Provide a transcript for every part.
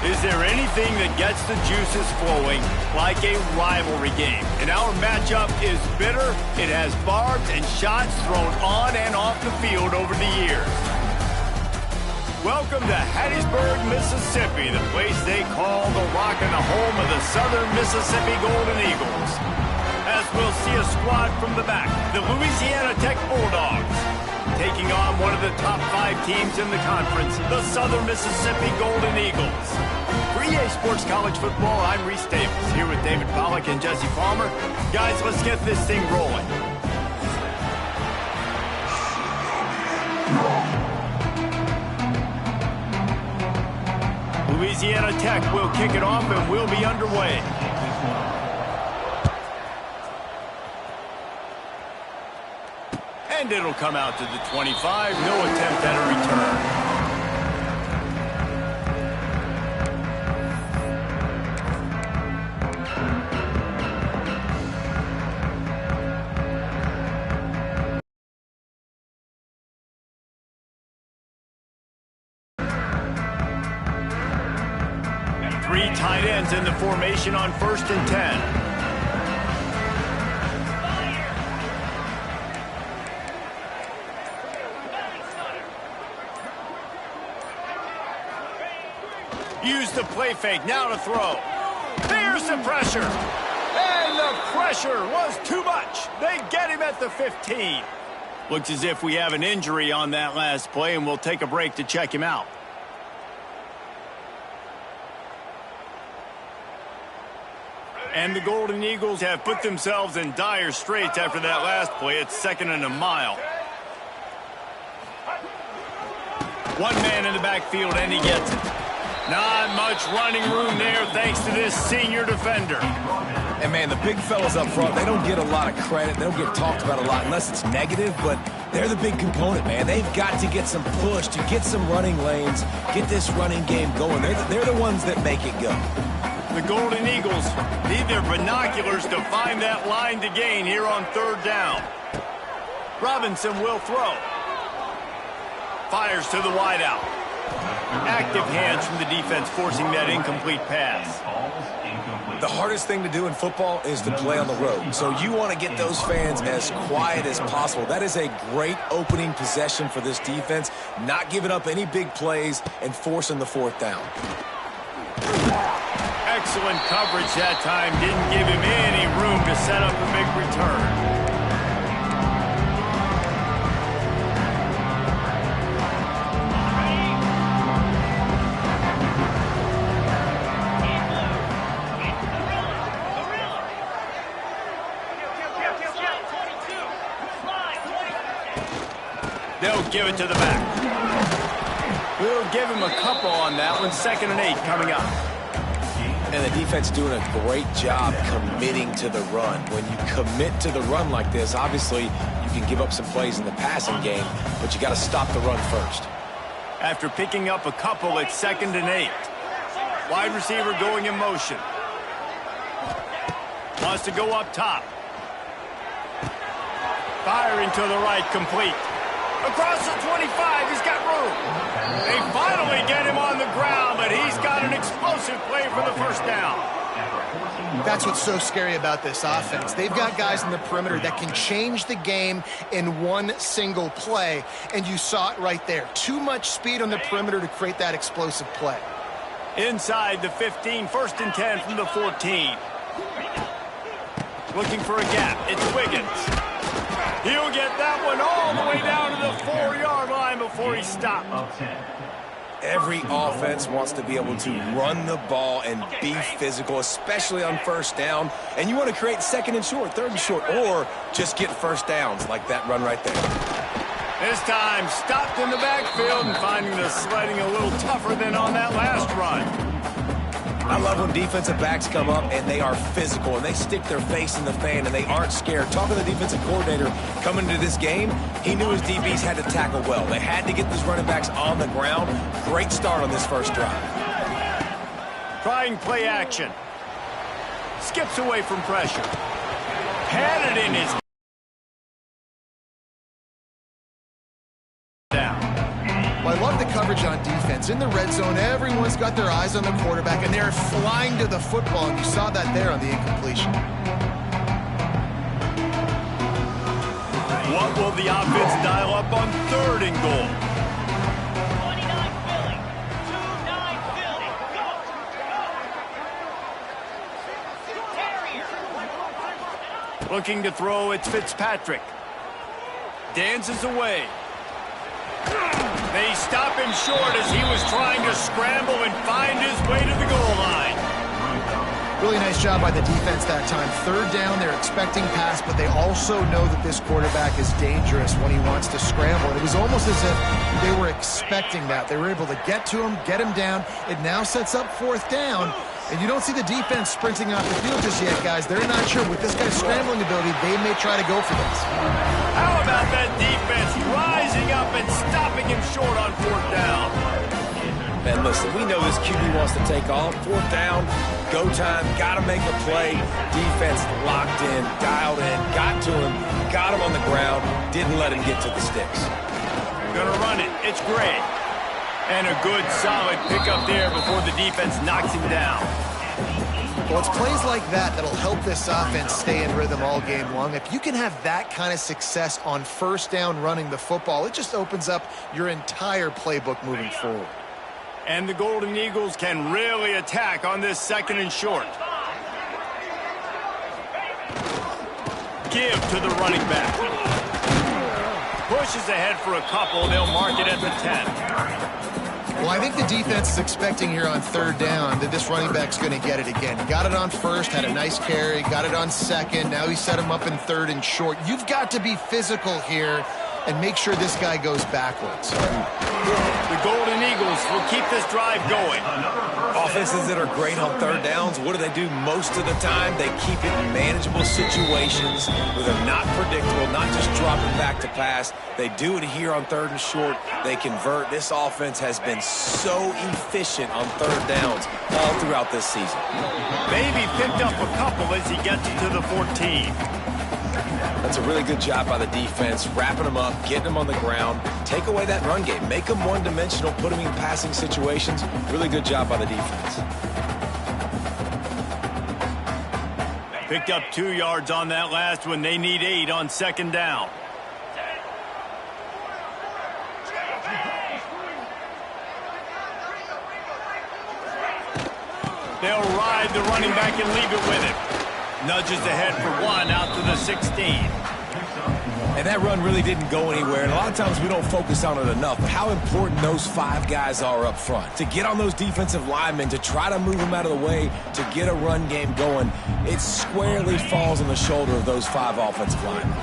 Is there anything that gets the juices flowing like a rivalry game? And our matchup is bitter. It has barbs and shots thrown on and off the field over the years. Welcome to Hattiesburg, Mississippi, the place they call the Rock and the home of the Southern Mississippi Golden Eagles. As we'll see a squad from the back, the Louisiana Tech Bulldogs, taking on one of the top 5 teams in the conference, the Southern Mississippi Golden Eagles. For EA Sports College Football, I'm Reese Davis, here with David Pollack and Jesse Palmer. Guys, let's get this thing rolling. Louisiana Tech will kick it off and we'll be underway. And it'll come out to the 25. No attempt at a return. Three tight ends in the formation on 1st and 10. Use the play fake, now to throw. There's the pressure. And the pressure was too much. They get him at the 15. Looks as if we have an injury on that last play, and we'll take a break to check him out. And the Golden Eagles have put themselves in dire straits after that last play. It's 2nd and a mile. One man in the backfield, and he gets it. Not much running room there thanks to this senior defender. And, man, the big fellas up front, they don't get a lot of credit. They don't get talked about a lot unless it's negative, but they're the big component, man. They've got to get some push, to get some running lanes, get this running game going. They're the ones that make it go. The Golden Eagles need their binoculars to find that line to gain here on 3rd down. Robinson will throw. Fires to the wideout. Active hands from the defense forcing that incomplete pass. The hardest thing to do in football is to play on the road. So you want to get those fans as quiet as possible. That is a great opening possession for this defense, not giving up any big plays and forcing the 4th down. Excellent coverage that time. Didn't give him any room to set up a big return. They'll give it to the back. We'll give him a couple on that one. 2nd and 8 coming up. And the defense doing a great job committing to the run. When you commit to the run like this, obviously you can give up some plays in the passing game, but you got to stop the run first. After picking up a couple, it's 2nd and 8. Wide receiver going in motion. Wants to go up top. Firing to the right, complete. Across the 25, he's got room. They finally get him on the ground, but he's got an explosive play for the 1st down. That's what's so scary about this offense. They've got guys in the perimeter that can change the game in one single play, and you saw it right there. Too much speed on the perimeter to create that explosive play. Inside the 15, 1st and 10 from the 14. Looking for a gap. It's Wiggins. He'll get that one all the way down to the 4-yard line before he stopped. Every offense wants to be able to run the ball and be physical, especially on 1st down. And you want to create 2nd and short, 3rd and short, or just get 1st downs like that run right there. This time stopped in the backfield and finding the sledding a little tougher than on that last run. I love when defensive backs come up and they are physical and they stick their face in the fan and they aren't scared. Talking to the defensive coordinator coming into this game, he knew his DBs had to tackle well. They had to get these running backs on the ground. Great start on this 1st drive. Trying play action. Skips away from pressure. Had it in his I love the coverage on defense. In the red zone, everyone's got their eyes on the quarterback, and they're flying to the football, and you saw that there on the incompletion. What will the offense dial up on 3rd and goal? 29 Philly. 2-9 Philly. Go. Terrier. Looking to throw, it's Fitzpatrick. Dances away. They stop him short as he was trying to scramble and find his way to the goal line. Really nice job by the defense that time. 3rd down, they're expecting pass, but they also know that this quarterback is dangerous when he wants to scramble. It was almost as if they were expecting that. They were able to get to him, get him down. It now sets up 4th down, and you don't see the defense sprinting off the field just yet, guys. They're not sure. With this guy's scrambling ability, they may try to go for this. How about that defense rising up and stopping him short on 4th down? Man, listen, we know this QB wants to take off. 4th down, go time, got to make a play. Defense locked in, dialed in, got to him, got him on the ground, didn't let him get to the sticks. Gonna run it. It's Gray. And a good, solid pickup there before the defense knocks him down. Well, it's plays like that that'll help this offense stay in rhythm all game long. If you can have that kind of success on 1st down running the football, it just opens up your entire playbook moving forward. And the Golden Eagles can really attack on this 2nd and short. Give to the running back. Pushes ahead for a couple. They'll mark it at the 10. Well, I think the defense is expecting here on 3rd down that this running back's going to get it again. Got it on 1st, had a nice carry, got it on 2nd. Now he set him up in 3rd and short. You've got to be physical here and make sure this guy goes backwards. The Golden Eagles will keep this drive going. Offenses that are great on 3rd downs, what do? Most of the time, they keep it in manageable situations where they're not predictable, not just dropping back to pass. They do it here on 3rd and short. They convert. This offense has been so efficient on 3rd downs all throughout this season. Maybe picked up a couple as he gets to the 14. That's a really good job by the defense, wrapping them up, getting them on the ground, take away that run game, make them one-dimensional, put them in passing situations. Really good job by the defense. Picked up 2 yards on that last one. They need 8 on 2nd down. They'll ride the running back and leave it with him. Nudges ahead for 1 out to the 16. And that run really didn't go anywhere. And a lot of times we don't focus on it enough. But how important those 5 guys are up front. To get on those defensive linemen, to try to move them out of the way, to get a run game going, it squarely falls on the shoulder of those 5 offensive linemen.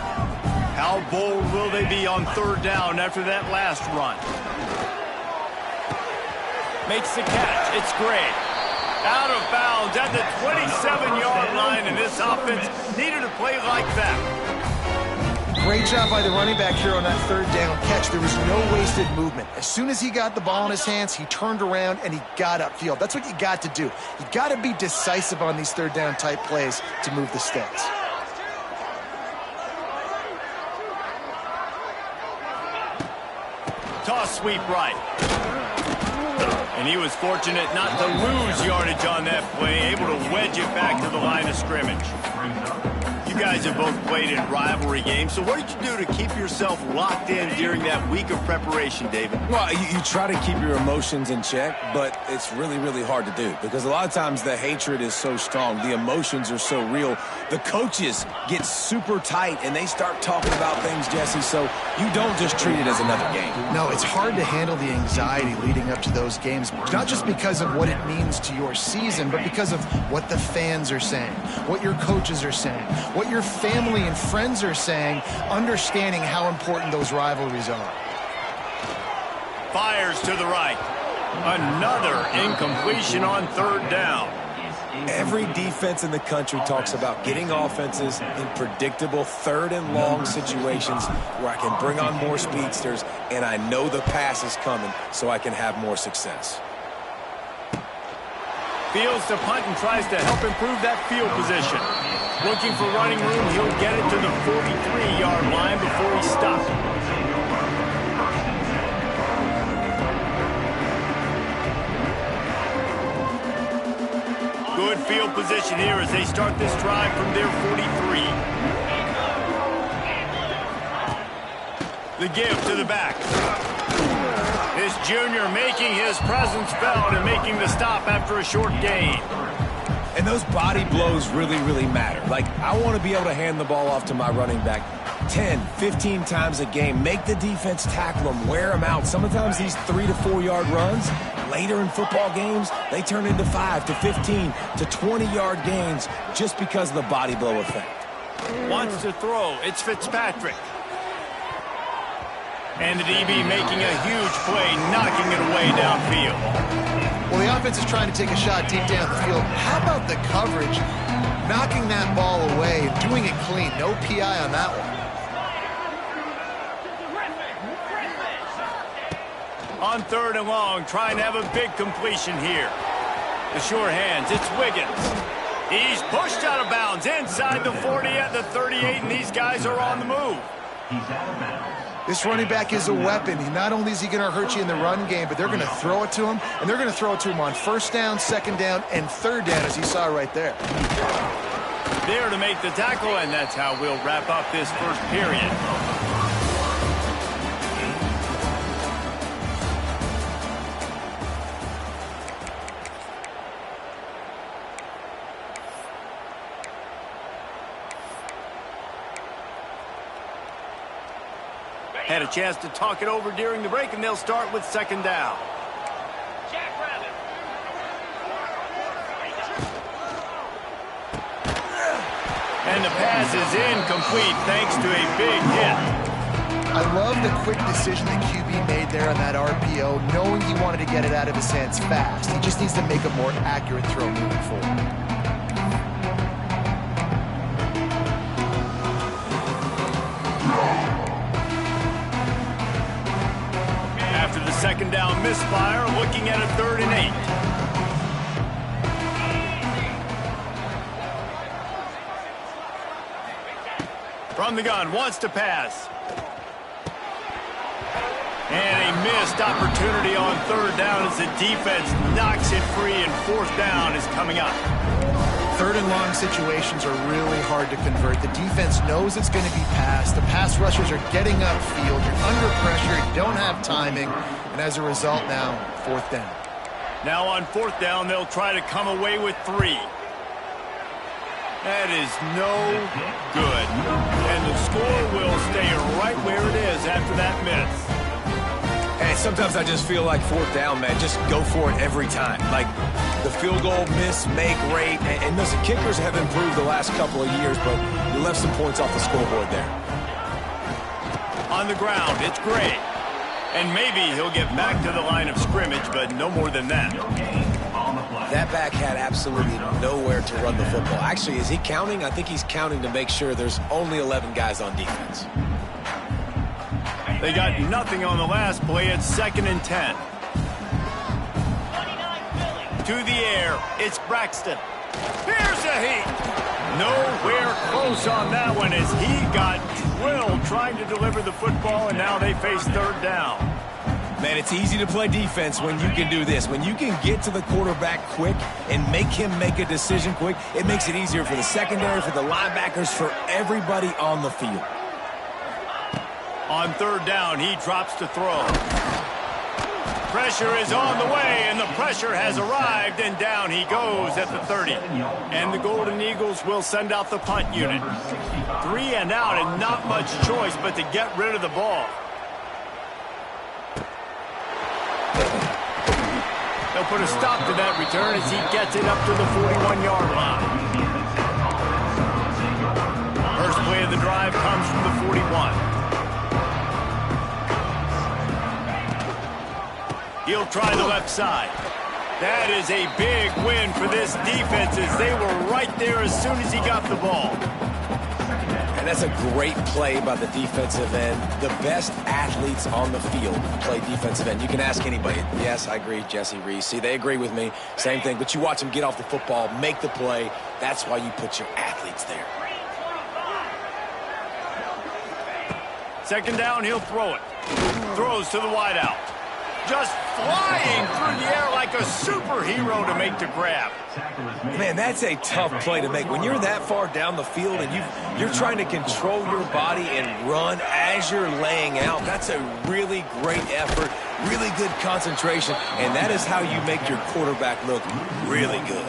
How bold will they be on 3rd down after that last run? Makes the catch. It's great. Out of bounds at the 27-yard line, and this offense needed a play like that. Great job by the running back here on that 3rd down catch. There was no wasted movement. As soon as he got the ball in his hands, he turned around and he got upfield. That's what you got to do. You got to be decisive on these 3rd down type plays to move the sticks. Toss sweep right. And he was fortunate not to lose yardage on that play, able to wedge it back to the line of scrimmage. You guys have both played in rivalry games, so what did you do to keep yourself locked in during that week of preparation, David? Well, you try to keep your emotions in check, but it's really, really hard to do because a lot of times the hatred is so strong. The emotions are so real. The coaches get super tight, and they start talking about things, Jesse, so you don't just treat it as another game. No, it's hard to handle the anxiety leading up to those games, not just because of what it means to your season, but because of what the fans are saying, what your coaches are saying, what your family and friends are saying, understanding how important those rivalries are. Fires to the right. Another incompletion on 3rd down. Every defense in the country talks about getting offenses in predictable 3rd and long situations where I can bring on more speedsters and I know the pass is coming so I can have more success. Fields to punt and tries to help improve that field position. Looking for running room, he'll get it to the 43-yard line before he stops. field position here as they start this drive from their 43. The give to the back. This junior making his presence felt and making the stop after a short gain. And those body blows really, really matter. Like, I want to be able to hand the ball off to my running back 10, 15 times a game. Make the defense tackle them, wear them out. Sometimes these 3 to 4 yard runs, later in football games, they turn into 5 to 15 to 20 yard gains just because of the body blow effect. Wants to throw. It's Fitzpatrick. And the DB making a huge play, knocking it away downfield. Well, the offense is trying to take a shot deep down the field. How about the coverage? Knocking that ball away and doing it clean. No PI on that one. On 3rd and long, trying to have a big completion here. The sure hands, it's Wiggins. He's pushed out of bounds inside the 40 at the 38, and these guys are on the move. He's out of bounds. This running back is a weapon. Not only is he going to hurt you in the run game, but they're going to throw it to him, and they're going to throw it to him on 1st down, 2nd down, and 3rd down, as you saw right there. There to make the tackle, and that's how we'll wrap up this first period. Had a chance to talk it over during the break, and they'll start with 2nd down. And the pass is incomplete thanks to a big hit. I love the quick decision that QB made there on that RPO, knowing he wanted to get it out of his hands fast. He just needs to make a more accurate throw moving forward. After the 2nd down misfire, looking at a 3rd and 8. From the gun, wants to pass. And a missed opportunity on 3rd down as the defense knocks it free, and 4th down is coming up. 3rd and long situations are really hard to convert. The defense knows it's going to be passed. The pass rushers are getting upfield. You're under pressure. You don't have timing. And as a result now, 4th down. Now on 4th down, they'll try to come away with 3. That is no good. And the score will stay right where it is after that miss. Hey, sometimes I just feel like 4th down, man. Just go for it every time. Like, the field goal miss, make rate. And listen, kickers have improved the last couple of years, but you left some points off the scoreboard there. On the ground, it's Gray. And maybe he'll get back to the line of scrimmage, but no more than that. That back had absolutely nowhere to run the football. Actually, is he counting? I think he's counting to make sure there's only 11 guys on defense. They got nothing on the last play. It's 2nd and 10. To the air, it's Braxton. Here's a heat. Nowhere close on that one as he got drilled trying to deliver the football, and now they face 3rd down. Man, it's easy to play defense when you can do this. When you can get to the quarterback quick and make him make a decision quick, it makes it easier for the secondary, for the linebackers, for everybody on the field. On 3rd down, he drops to throw. Pressure is on the way, and the pressure has arrived, and down he goes at the 30. And the Golden Eagles will send out the punt unit. 3 and out, and not much choice but to get rid of the ball. They'll put a stop to that return as he gets it up to the 41-yard line. First play of the drive comes from the 41. He'll try the left side. That is a big win for this defense as they were right there as soon as he got the ball. And that's a great play by the defensive end. The best athletes on the field play defensive end. You can ask anybody. Yes, I agree, Jesse Reese. See, they agree with me. Same thing. But you watch them get off the football, make the play. That's why you put your athletes there. 2nd down, he'll throw it. Throws to the wideout. just flying through the air like a superhero to make the grab. Man, that's a tough play to make. When you're that far down the field and you're trying to control your body and run as you're laying out, that's a really great effort, really good concentration, and that is how you make your quarterback look really good.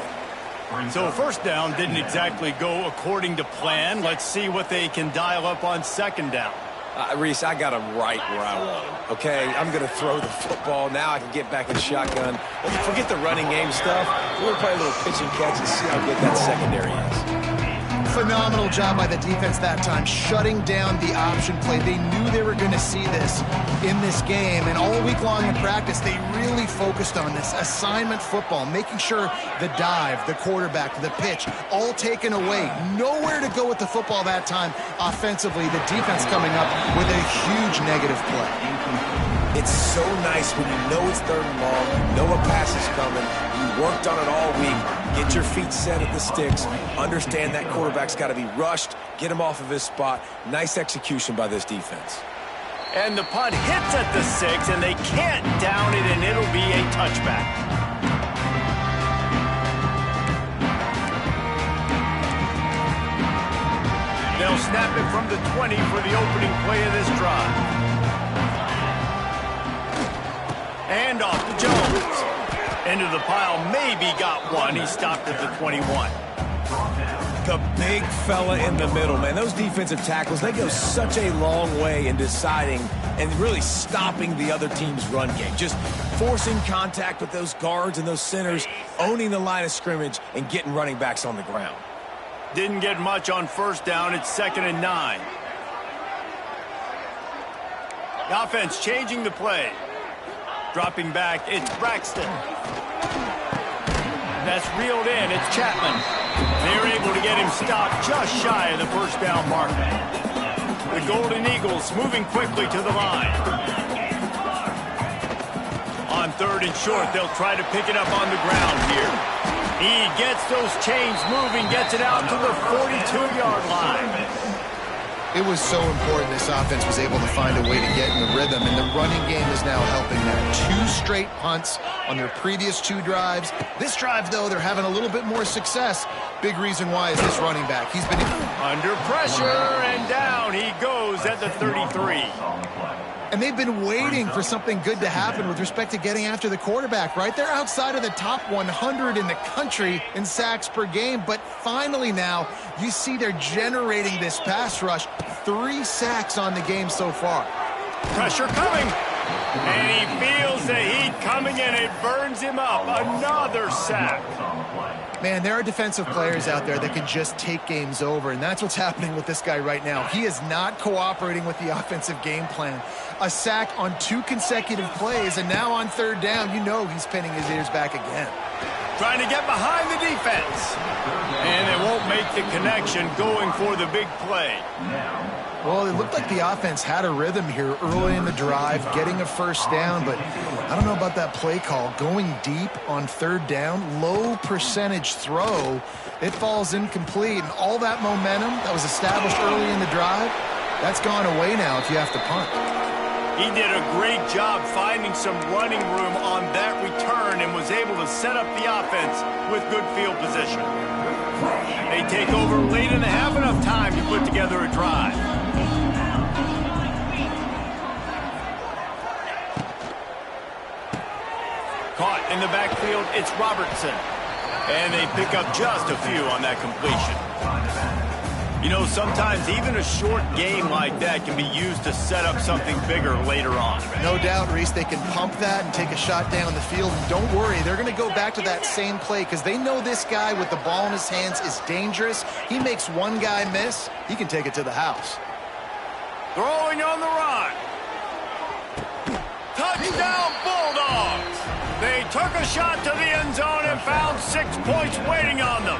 So first down didn't exactly go according to plan. Let's see what they can dial up on second down. Reese, I got him right where I want him, okay? I'm going to throw the football. Now I can get back in shotgun. Forget the running game stuff. We're going to play a little pitch and catch and see how good that secondary is. Phenomenal job by the defense that time, shutting down the option play. They knew they were going to see this in this game, and all week long in practice, they really focused on this assignment football, making sure the dive, the quarterback, the pitch, all taken away. Nowhere to go with the football that time offensively. The defense coming up with a huge negative play. It's so nice when you know it's third and long, you know a pass is coming, you worked on it all week, get your feet set at the sticks, understand that quarterback's got to be rushed, get him off of his spot. Nice execution by this defense. And the punt hits at the 6, and they can't down it, and it'll be a touchback. They'll snap it from the 20 for the opening play of this drive. And off to Jones. Into the pile, maybe got one. He stopped at the 21. The big fella in the middle, man. Those defensive tackles, they go such a long way in deciding and really stopping the other team's run game. Just forcing contact with those guards and those centers, owning the line of scrimmage, and getting running backs on the ground. Didn't get much on first down. It's 2nd and 9. The offense changing the play. Dropping back, it's Braxton. That's reeled in, it's Chapman. They're able to get him stopped just shy of the first down mark. The Golden Eagles moving quickly to the line. On 3rd and short, they'll try to pick it up on the ground here. He gets those chains moving, gets it out to the 42-yard line. It was so important this offense was able to find a way to get in the rhythm, and the running game is now helping them. 2 straight punts on their previous 2 drives. This drive, though, they're having a little bit more success. Big reason why is this running back. He's been under pressure, and down he goes at the 33. And they've been waiting for something good to happen with respect to getting after the quarterback, right? They're outside of the top 100 in the country in sacks per game, but finally now you see they're generating this pass rush. 3 sacks on the game so far. Pressure coming, and he feels the heat coming, and it burns him up. Another sack. Man, there are defensive players out there that can just take games over, and that's what's happening with this guy right now. He is not cooperating with the offensive game plan. A sack on 2 consecutive plays, and now on 3rd down, you know he's pinning his ears back again. Trying to get behind the defense. And they won't make the connection, going for the big play. Well, it looked like the offense had a rhythm here early in the drive, getting a first down, but I don't know about that play call. Going deep on 3rd down, low percentage throw, it falls incomplete, and all that momentum that was established early in the drive, that's gone away now if you have to punt. He did a great job finding some running room on that return and was able to set up the offense with good field position. They take over late in the half, enough time to put together a drive. Caught in the backfield, it's Robertson. And they pick up just a few on that completion. You know, sometimes even a short game like that can be used to set up something bigger later on. No doubt, Reese, they can pump that and take a shot down the field. And don't worry, they're going to go back to that same play because they know this guy with the ball in his hands is dangerous. He makes one guy miss, he can take it to the house. Throwing on the run. Touchdown, Bulldogs! They took a shot to the end zone and found 6 points waiting on them.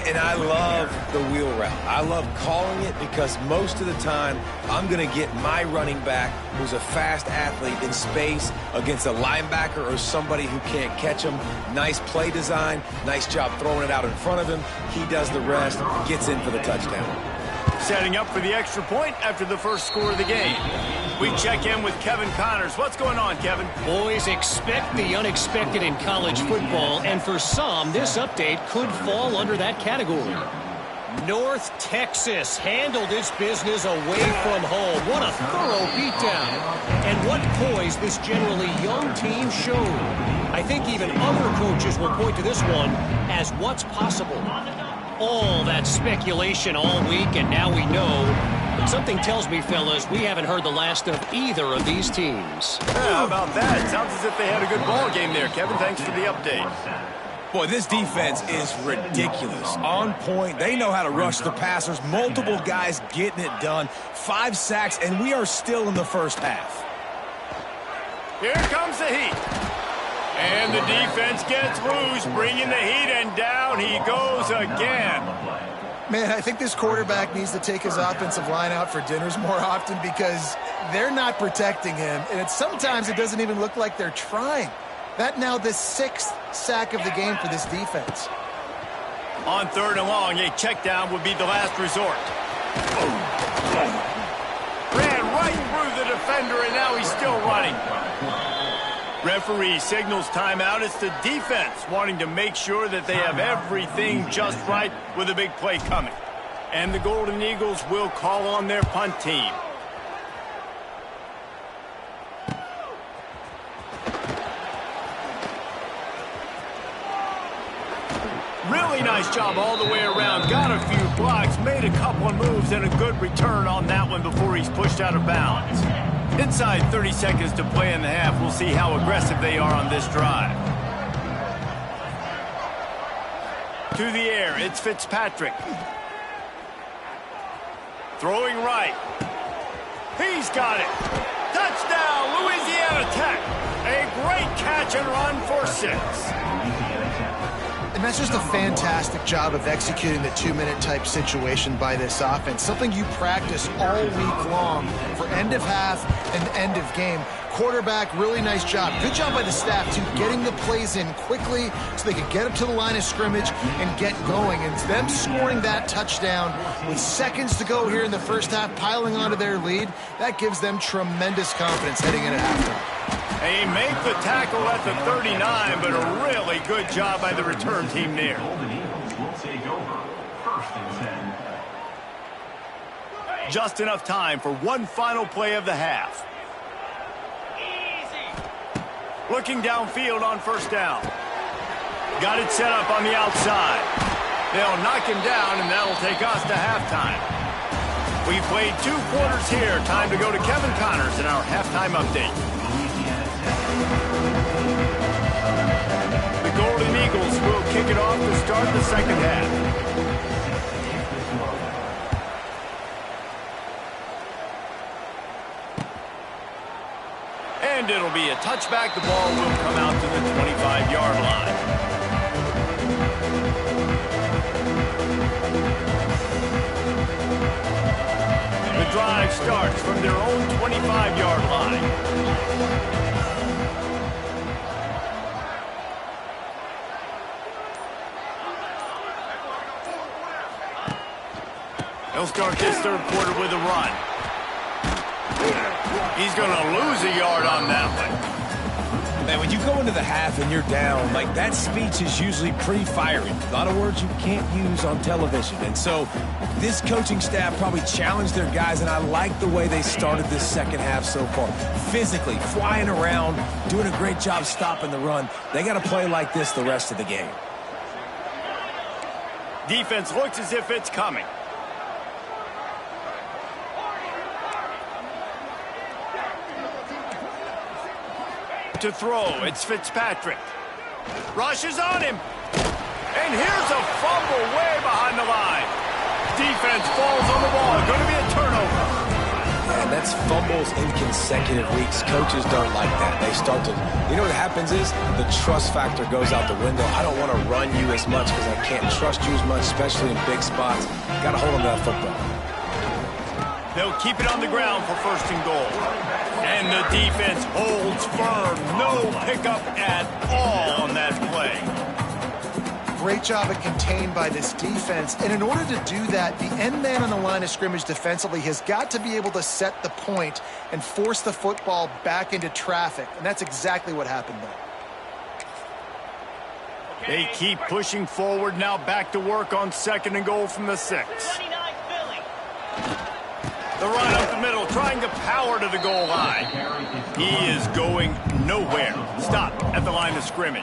And I love the wheel route. I love calling it because most of the time I'm going to get my running back who's a fast athlete in space against a linebacker or somebody who can't catch him. Nice play design. Nice job throwing it out in front of him. He does the rest, gets in for the touchdown. Setting up for the extra point after the first score of the game. We check in with Kevin Connors. What's going on, Kevin? Boys, expect the unexpected in college football, and for some, this update could fall under that category. North Texas handled its business away from home. What a thorough beatdown. And what poise this generally young team showed. I think even other coaches will point to this one as what's possible. All that speculation all week, and now we know. But something tells me, fellas, we haven't heard the last of either of these teams. Yeah, how about that? Sounds as if they had a good ball game there, Kevin. Thanks for the update. Boy, this defense is ridiculous. On point. They know how to rush the passers. Multiple guys getting it done. 5 sacks, and we are still in the first half. Here comes the heat. And the defense gets loose, bringing the heat, and down he goes again. Man, I think this quarterback needs to take his offensive line out for dinners more often because they're not protecting him. And sometimes it doesn't even look like they're trying. That now the 6th sack of the game for this defense. On 3rd and long, a check down would be the last resort. Ran right through the defender, and now he's still running. Referee signals timeout. It's the defense wanting to make sure that they have everything just right with a big play coming. And the Golden Eagles will call on their punt team. Really nice job all the way around. Got a few blocks, made a couple of moves, and a good return on that one before he's pushed out of bounds. Inside 30 seconds to play in the half. We'll see how aggressive they are on this drive. To the air, it's Fitzpatrick. Throwing right. He's got it. Touchdown, Louisiana Tech. A great catch and run for 6. And that's just a fantastic job of executing the 2-minute type situation by this offense. Something you practice all week long for end of half and end of game. Quarterback, really nice job. Good job by the staff, too, getting the plays in quickly so they could get up to the line of scrimmage and get going. And them scoring that touchdown with seconds to go here in the first half, piling onto their lead, that gives them tremendous confidence heading into halftime. They make the tackle at the 39, but a really good job by the return team there. Just enough time for one final play of the half. Looking downfield on 1st down. Got it set up on the outside. They'll knock him down, and that'll take us to halftime. We've played 2 quarters here. Time to go to Kevin Connors in our halftime update. The Golden Eagles will kick it off to start the second half. And it'll be a touchback. The ball will come out to the 25-yard line. The drive starts from their own 25-yard line. He'll start this 3rd quarter with a run. He's going to lose a yard on that one. Man, when you go into the half and you're down, like, that speech is usually pretty fiery. A lot of words you can't use on television. And so this coaching staff probably challenged their guys, and I like the way they started this second half so far. Physically, flying around, doing a great job stopping the run. They got to play like this the rest of the game. Defense looks as if it's coming. To throw, it's Fitzpatrick. Rushes on him. And here's a fumble way behind the line. Defense falls on the ball. Going to be a turnover. And that's fumbles in consecutive weeks. Coaches don't like that. They start to, you know what happens is the trust factor goes out the window. I don't want to run you as much because I can't trust you as much, especially in big spots. Got to hold on to that football. They'll keep it on the ground for 1st and goal. And the defense holds firm. No pickup at all on that play. Great job of contained by this defense. And in order to do that, the end man on the line of scrimmage defensively has got to be able to set the point and force the football back into traffic. And that's exactly what happened there. They keep pushing forward, now back to work on 2nd and goal from the 6. 29 Philly. The run up the middle, trying to power to the goal line. He is going nowhere. Stop at the line of scrimmage.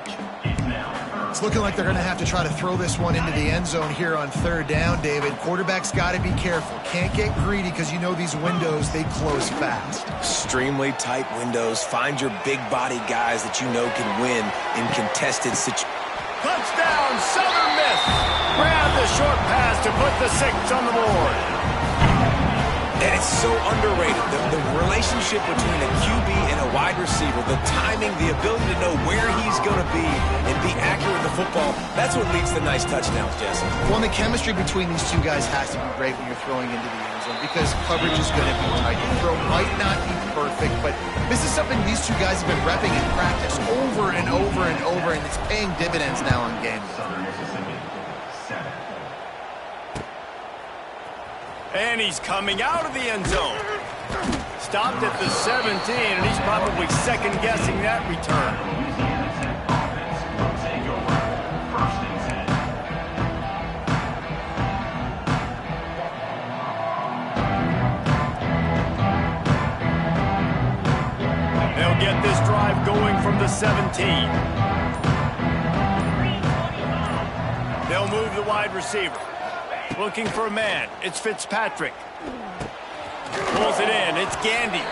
It's looking like they're going to have to try to throw this one into the end zone here on 3rd down, David. Quarterback's got to be careful. Can't get greedy because you know these windows, they close fast. Extremely tight windows. Find your big-bodied guys that you know can win in contested situations. Touchdown, Southern Miss. Grab the short pass to put the 6 on the board. And it's so underrated. The relationship between a QB and a wide receiver, the timing, the ability to know where he's going to be and be accurate with the football, that's what leads to nice touchdowns, Jesse. Well, and the chemistry between these two guys has to be great when you're throwing into the end zone because coverage is going to be tight. The throw might not be perfect, but this is something these two guys have been repping in practice over and over and over, and it's paying dividends now in games. And he's coming out of the end zone. Stopped at the 17, and he's probably second-guessing that return. They'll get this drive going from the 17. They'll move the wide receiver. Looking for a man. It's Fitzpatrick. Pulls it in. It's Gandy.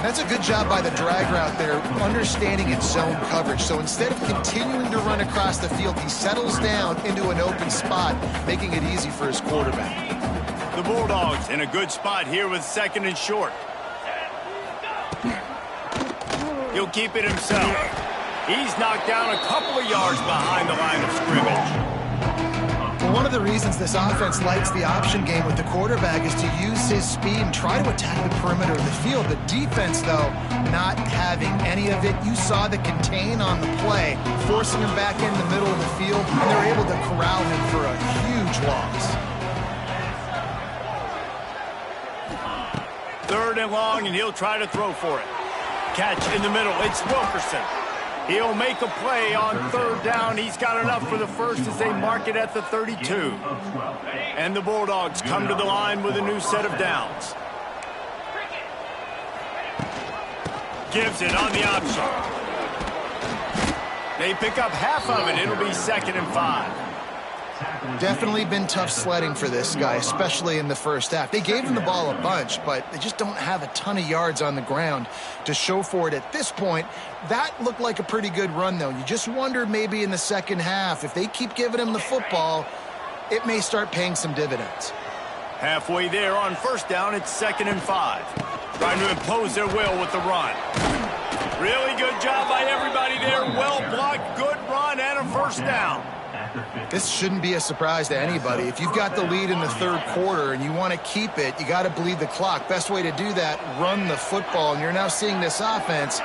That's a good job by the drag route there, understanding its zone coverage. So instead of continuing to run across the field, he settles down into an open spot, making it easy for his quarterback. The Bulldogs in a good spot here with 2nd and short. He'll keep it himself. He's knocked down a couple of yards behind the line of scrimmage. One of the reasons this offense likes the option game with the quarterback is to use his speed and try to attack the perimeter of the field. The defense, though, not having any of it. You saw the contain on the play, forcing him back in the middle of the field, and they're able to corral him for a huge loss. 3rd and long, and he'll try to throw for it. Catch in the middle. It's Wilkerson. He'll make a play on 3rd down. He's got enough for the first as they mark it at the 32. And the Bulldogs come to the line with a new set of downs. Gives it on the option. They pick up half of it. It'll be 2nd and 5. Definitely been tough sledding for this guy, especially in the first half. They gave him the ball a bunch, but they just don't have a ton of yards on the ground to show for it at this point. That looked like a pretty good run, though. You just wonder maybe in the second half, if they keep giving him the football, it may start paying some dividends. Halfway there on 1st down, it's 2nd and 5. Trying to impose their will with the run. Really good job by everybody there. Well blocked, good run, and a 1st down. This shouldn't be a surprise to anybody. If you've got the lead in the 3rd quarter and you want to keep it, you got to bleed the clock. Best way to do that, run the football. And you're now seeing this offense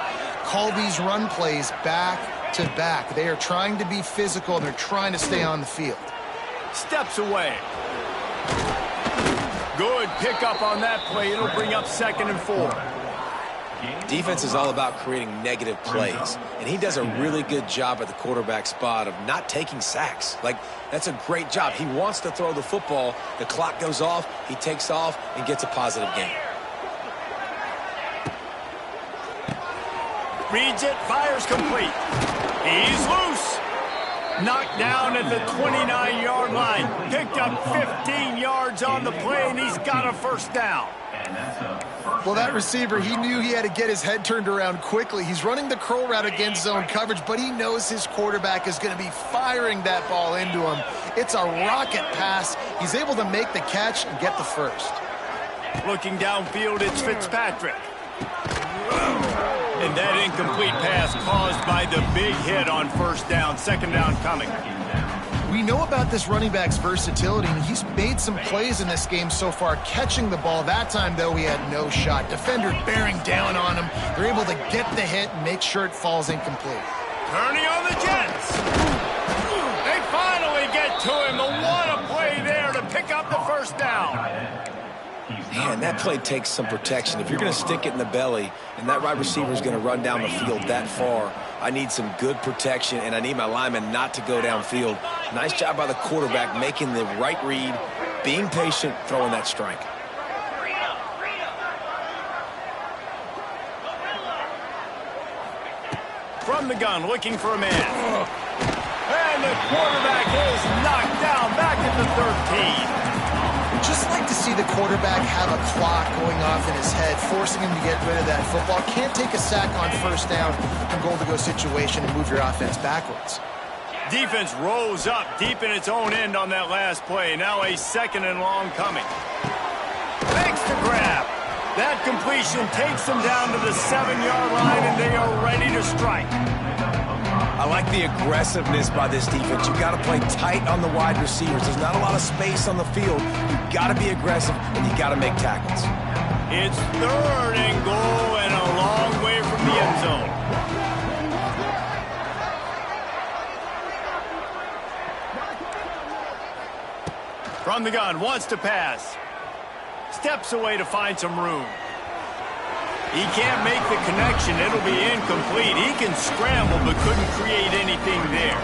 call these run plays back to back. They are trying to be physical. They're trying to stay on the field. Steps away. Good pickup on that play. It'll bring up 2nd and 4. Defense is all about creating negative plays, and he does a really good job at the quarterback spot of not taking sacks. Like, that's a great job. He wants to throw the football. The clock goes off, he takes off, and gets a positive gain. Reads it, fires complete. He's loose. Knocked down at the 29-yard line. Picked up 15 yards on the play, and he's got a 1st down. Well, that receiver, he knew he had to get his head turned around quickly. He's running the curl route against zone coverage, but he knows his quarterback is going to be firing that ball into him. It's a rocket pass. He's able to make the catch and get the 1st. Looking downfield, it's Fitzpatrick. And that incomplete pass caused by the big hit on 1st down. 2nd down coming. We know about this running back's versatility, and he's made some plays in this game so far, catching the ball. That time, though, he had no shot. Defender bearing down on him. They're able to get the hit and make sure it falls incomplete. Turning on the Jets. They it to him. What a play there to pick up the first down. Man, that play takes some protection. If you're going to stick it in the belly and that wide receiver is going to run down the field that far, I need some good protection, and I need my lineman not to go downfield. Nice job by the quarterback making the right read, being patient, throwing that strike. From the gun, looking for a man. And the quarterback is knocked down back at the 13. Just like to see the quarterback have a clock going off in his head, forcing him to get rid of that football. Can't take a sack on first down in goal-to-go situation and move your offense backwards. Defense rose up deep in its own end on that last play. Now a 2nd and long coming. Makes the grab. That completion takes them down to the 7-yard line, and they are ready to strike. I like the aggressiveness by this defense. You've got to play tight on the wide receivers. There's not a lot of space on the field. You've got to be aggressive, and you've got to make tackles. It's 3rd and goal and a long way from the end zone. From the gun, wants to pass. Steps away to find some room. He can't make the connection. It'll be incomplete. He can scramble but couldn't create anything there.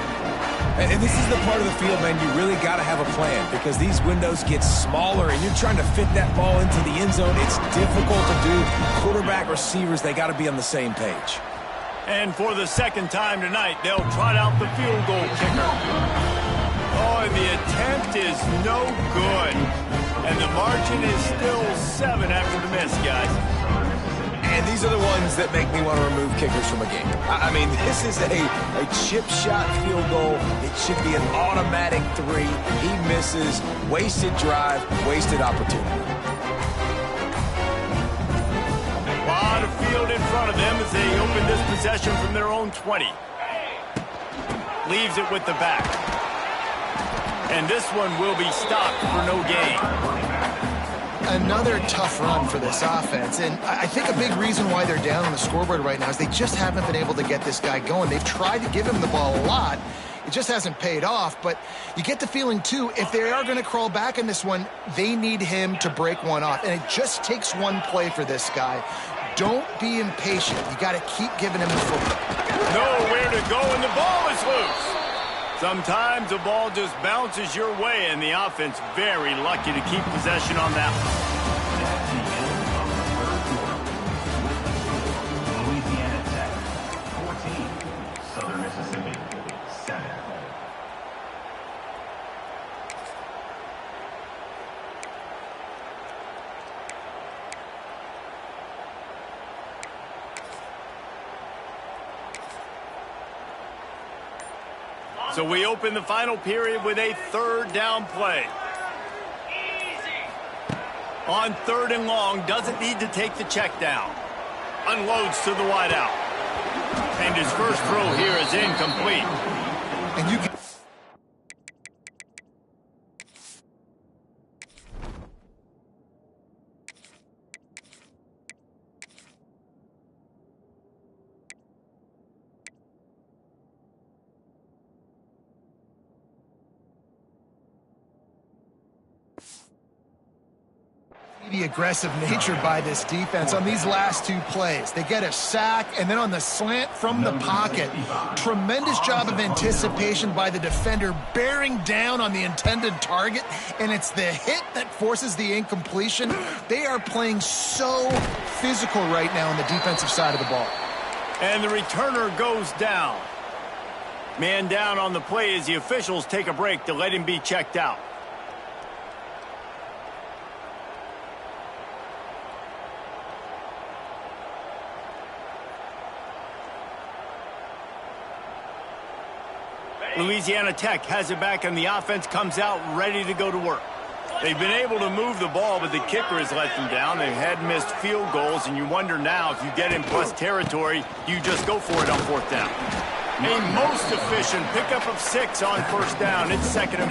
And this is the part of the field, man, you really got to have a plan because these windows get smaller and you're trying to fit that ball into the end zone. It's difficult to do. Quarterback, receivers, they got to be on the same page. And for the 2nd time tonight, they'll trot out the field goal kicker. Oh, and the attempt is no good. And the margin is still 7 after the miss, guys. And these are the ones that make me want to remove kickers from a game. I mean, this is a chip shot field goal. It should be an automatic 3. He misses. Wasted drive, wasted opportunity. A lot of field in front of them as they open this possession from their own 20. Leaves it with the back. And this one will be stopped for no gain. Another tough run for this offense, and I think a big reason why they're down on the scoreboard right now is they just haven't been able to get this guy going. They've tried to give him the ball a lot. It just hasn't paid off, but you get the feeling, too, if they are going to crawl back in this one, they need him to break one off, and it just takes one play for this guy. Don't be impatient. You got to keep giving him the football. Nowhere to go, and the ball is loose. Sometimes the ball just bounces your way, and the offense very lucky to keep possession on that one. Louisiana Tech, 14. Southern Mississippi, 7. So we open the final period with a 3rd down play. On 3rd and long, doesn't need to take the check down. Unloads to the wide out. And his first throw here is incomplete. And you can the aggressive nature by this defense on these last 2 plays. They get a sack, and then on the slant from the pocket, tremendous job of anticipation by the defender, bearing down on the intended target, and it's the hit that forces the incompletion. They are playing so physical right now on the defensive side of the ball. And the returner goes down. Man down on the play as the officials take a break to let him be checked out. Louisiana Tech has it back, and the offense comes out ready to go to work. They've been able to move the ball, but the kicker has let them down. They had missed field goals, and you wonder now if you get in plus territory, you just go for it on 4th down. A most efficient pickup of 6 on 1st down. It's 2nd and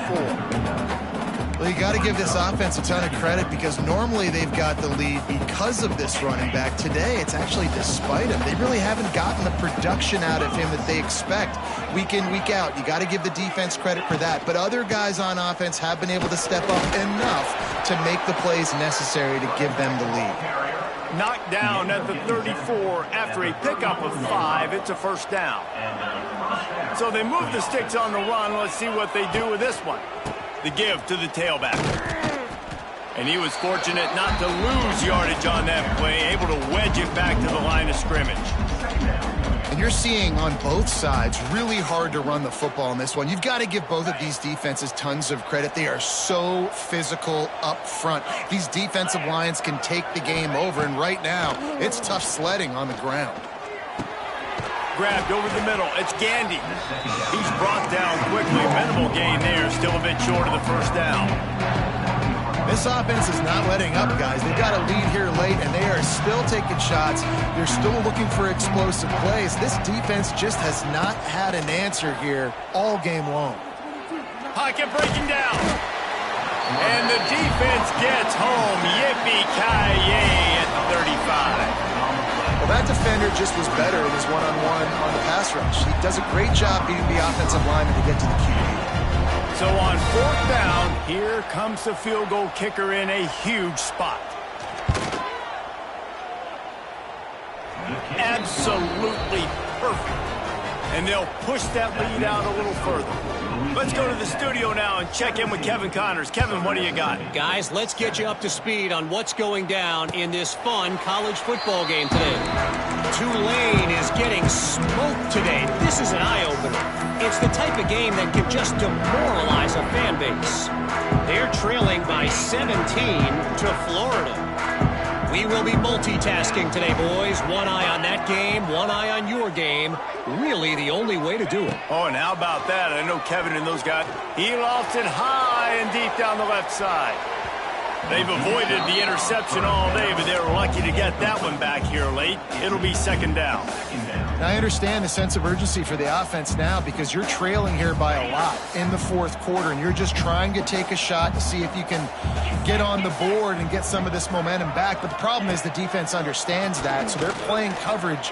4. Well, you got to give this offense a ton of credit because normally they've got the lead because of this running back. Today, it's actually despite him. They really haven't gotten the production out of him that they expect week in, week out. You got to give the defense credit for that. But other guys on offense have been able to step up enough to make the plays necessary to give them the lead. Knocked down at the 34 after a pickup of 5. It's a first down. So they move the sticks on the run. Let's see what they do with this one. The give to the tailback. And he was fortunate not to lose yardage on that play, able to wedge it back to the line of scrimmage. And you're seeing on both sides really hard to run the football in this one. You've got to give both of these defenses tons of credit. They are so physical up front. These defensive lines can take the game over, and right now, it's tough sledding on the ground. Grabbed over the middle. It's Gandy. He's brought down quickly. Minimal gain there. Still a bit short of the first down. This offense is not letting up, guys. They've got a lead here late, and they are still taking shots. They're still looking for explosive plays. This defense just has not had an answer here all game long. Pocket breaking down. And the defense gets home. Yippee-ki-yay at the 35. Well, that defender just was better in his one-on-one on the pass rush. He does a great job beating the offensive lineman to get to the QB. So on fourth down, here comes the field goal kicker in a huge spot. Absolutely perfect. And they'll push that lead out a little further. Let's go to the studio now and check in with Kevin Connors. Kevin, what do you got? Guys, let's get you up to speed on what's going down in this fun college football game today. Tulane is getting smoked today. This is an eye-opener. It's the type of game that can just demoralize a fan base. They're trailing by 17 to Florida. We will be multitasking today, boys. One eye on that game, one eye on your game. Really the only way to do it. Oh, and how about that? I know Kevin and those guys, he lofts it high and deep down the left side. They've avoided the interception all day, but they were lucky to get that one back here late. It'll be second down. Now, I understand the sense of urgency for the offense now because you're trailing here by a lot in the fourth quarter, and you're just trying to take a shot to see if you can get on the board and get some of this momentum back. But the problem is the defense understands that, so they're playing coverage,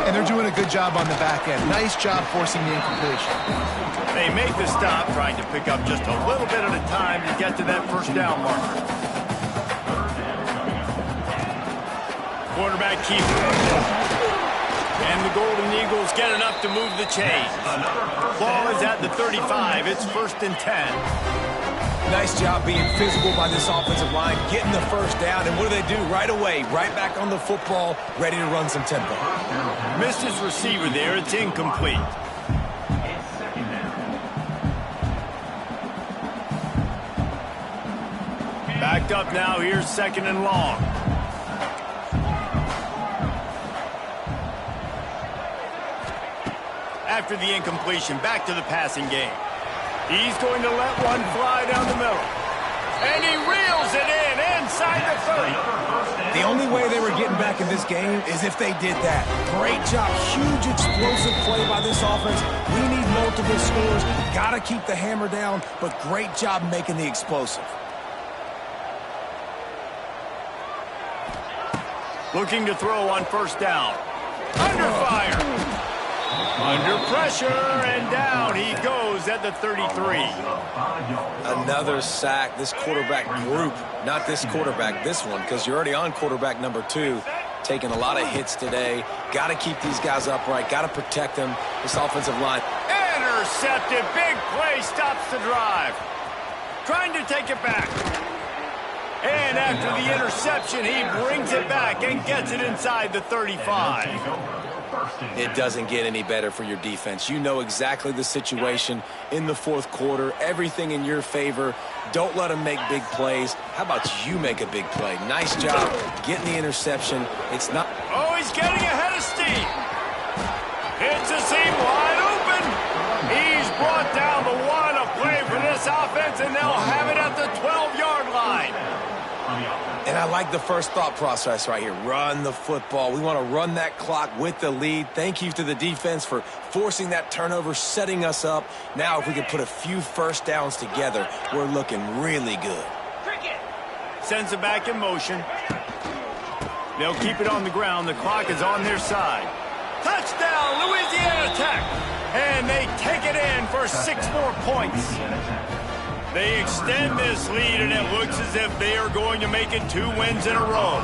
and they're doing a good job on the back end. Nice job forcing the incompletion. They make the stop, trying to pick up just a little bit at a time to get to that first down marker. Quarterback keeps it. And the Golden Eagles get enough to move the chains. Ball is at the 35. It's 1st and 10. Nice job being physical by this offensive line, getting the first down. And what do they do right away? Right back on the football, ready to run some tempo. Missed his receiver there. It's incomplete. Backed up now. Here's 2nd and long. After the incompletion, back to the passing game. He's going to let one fly down the middle. And he reels it in inside the 30. The only way they were getting back in this game is if they did that. Great job. Huge explosive play by this offense. We need multiple scores. Got to keep the hammer down, but great job making the explosive. Looking to throw on first down. Under fire. Under pressure, and down he goes at the 33. Another sack. This quarterback group, not this quarterback, this one, because you're already on quarterback number 2, taking a lot of hits today. Got to keep these guys upright. Got to protect them. This offensive line. Intercepted. Big play stops the drive. Trying to take it back. And after the interception, he brings it back and gets it inside the 35. It doesn't get any better for your defense. You know exactly the situation in the fourth quarter. Everything in your favor. Don't let them make big plays. How about you make a big play? Nice job getting the interception. It's not... Oh, he's getting ahead of steam. It's a seam wide open. He's brought down the one of play for this offense, and they'll have it at the 12-yard line. And I like the first thought process right here. Run the football. We want to run that clock with the lead. Thank you to the defense for forcing that turnover, setting us up. Now if we can put a few first downs together, we're looking really good. Sends it back in motion. They'll keep it on the ground. The clock is on their side. Touchdown, Louisiana Tech. And they take it in for 6 more points. They extend this lead, and it looks as if they are going to make it 2 wins in a row.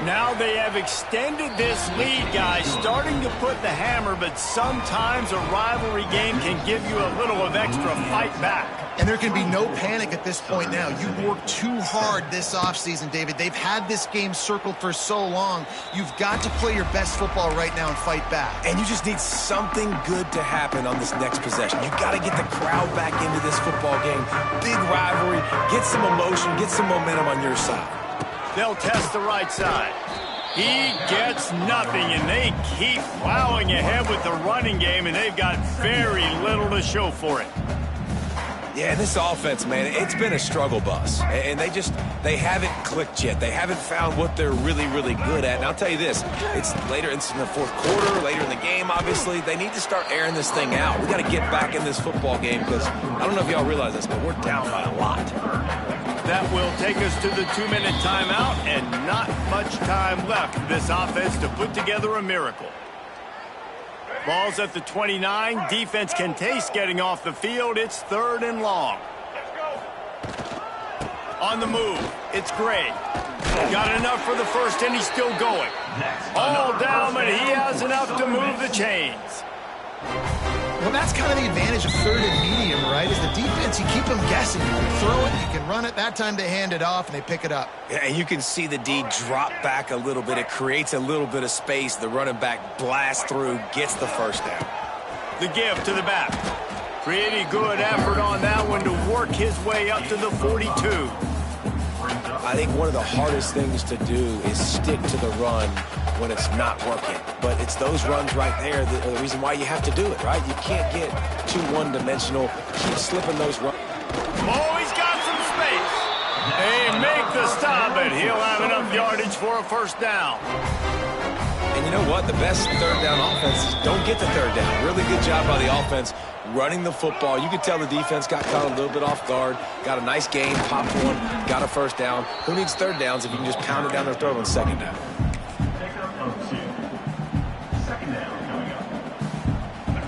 Now they have extended this lead, guys, starting to put the hammer, but sometimes a rivalry game can give you a little of extra fight back. And there can be no panic at this point now. You've worked too hard this offseason, David. They've had this game circled for so long. You've got to play your best football right now and fight back. And you just need something good to happen on this next possession. You got to get the crowd back into this football game. Big rivalry. Get some emotion. Get some momentum on your side. They'll test the right side. He gets nothing, and they keep plowing ahead with the running game, and they've got very little to show for it. Yeah, this offense, man, it's been a struggle bus. And they haven't clicked yet. They haven't found what they're really, really good at. And I'll tell you this, it's later in the fourth quarter, later in the game, obviously. They need to start airing this thing out. We got to get back in this football game because I don't know if y'all realize this, but we're down by a lot. That will take us to the 2-minute timeout, and not much time left for this offense to put together a miracle. Ball's at the 29. Defense can taste getting off the field. It's 3rd and long. On the move, it's Gray. Got enough for the first, and he's still going. All down, but he has enough to move the chains. Well, that's kind of the advantage of 3rd and medium, right? Is the defense, you keep them guessing. You can throw it, you can run it. That time they hand it off, and they pick it up. Yeah, and you can see the D drop back a little bit. It creates a little bit of space. The running back blasts through, gets the first down. The give to the back. Pretty good effort on that one to work his way up to the 42. I think one of the hardest things to do is stick to the run when it's not working. But it's those runs right there that are the reason why you have to do it, right? You can't get too one-dimensional. Keep slipping those runs. Oh, he's got some space. They make the stop, and he'll have enough yardage for a first down. And you know what? The best 3rd down offenses don't get the 3rd down. Really good job by the offense running the football. You could tell the defense got caught a little bit off guard. Got a nice game, popped one, got a first down. Who needs 3rd downs if you can just pound it down their throat on 2nd down?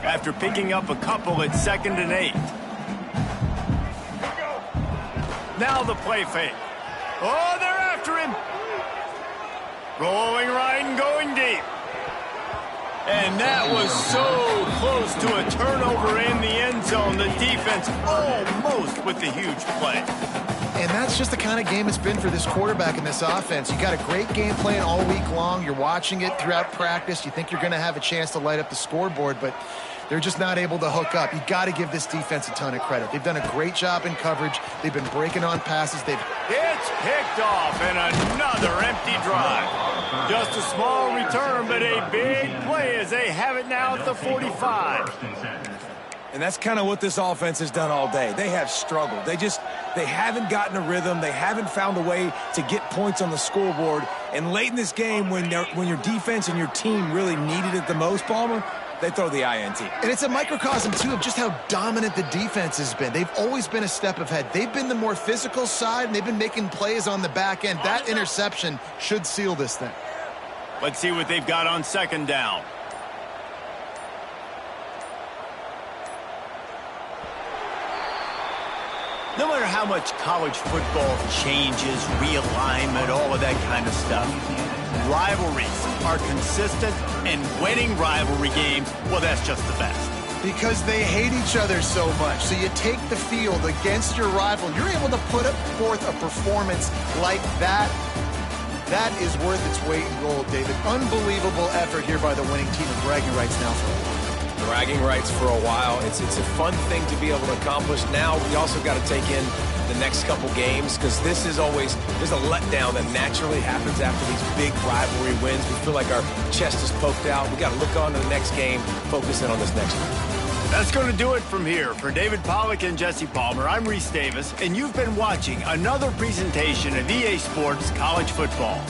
After picking up a couple at 2nd and 8. Now the play fake. Oh, they're after him. Rolling right and going deep. And that was so close to a turnover in the end zone. The defense almost with the huge play. And that's just the kind of game it's been for this quarterback in this offense. You got a great game plan all week long. You're watching it throughout practice. You think you're going to have a chance to light up the scoreboard, but they're just not able to hook up. You got to give this defense a ton of credit. They've done a great job in coverage. They've been breaking on passes. It's picked off, and another empty drive. Just a small return, but a big play as they have it now at the 45. And that's kind of what this offense has done all day. They have struggled. They haven't gotten a rhythm. They haven't found a way to get points on the scoreboard. And late in this game, when your defense and your team really needed it the most, Palmer, they throw the INT. And it's a microcosm, too, of just how dominant the defense has been. They've always been a step ahead. They've been the more physical side, and they've been making plays on the back end. That interception should seal this thing. Let's see what they've got on 2nd down. No matter how much college football changes, realignment, all of that kind of stuff, rivalries are consistent, and winning rivalry games, well, that's just the best. Because they hate each other so much. So you take the field against your rival. You're able to put forth a performance like that. That is worth its weight in gold, David. Unbelievable effort here by the winning team, and bragging rights now for a while. Bragging rights for a while. It's a fun thing to be able to accomplish. Now we also got to take in the next couple games because there's a letdown that naturally happens after these big rivalry wins. We feel like our chest is poked out. We got to look on to the next game, focus in on this next one. That's going to do it from here. For David Pollack and Jesse Palmer, I'm Reese Davis, and you've been watching another presentation of EA Sports College Football.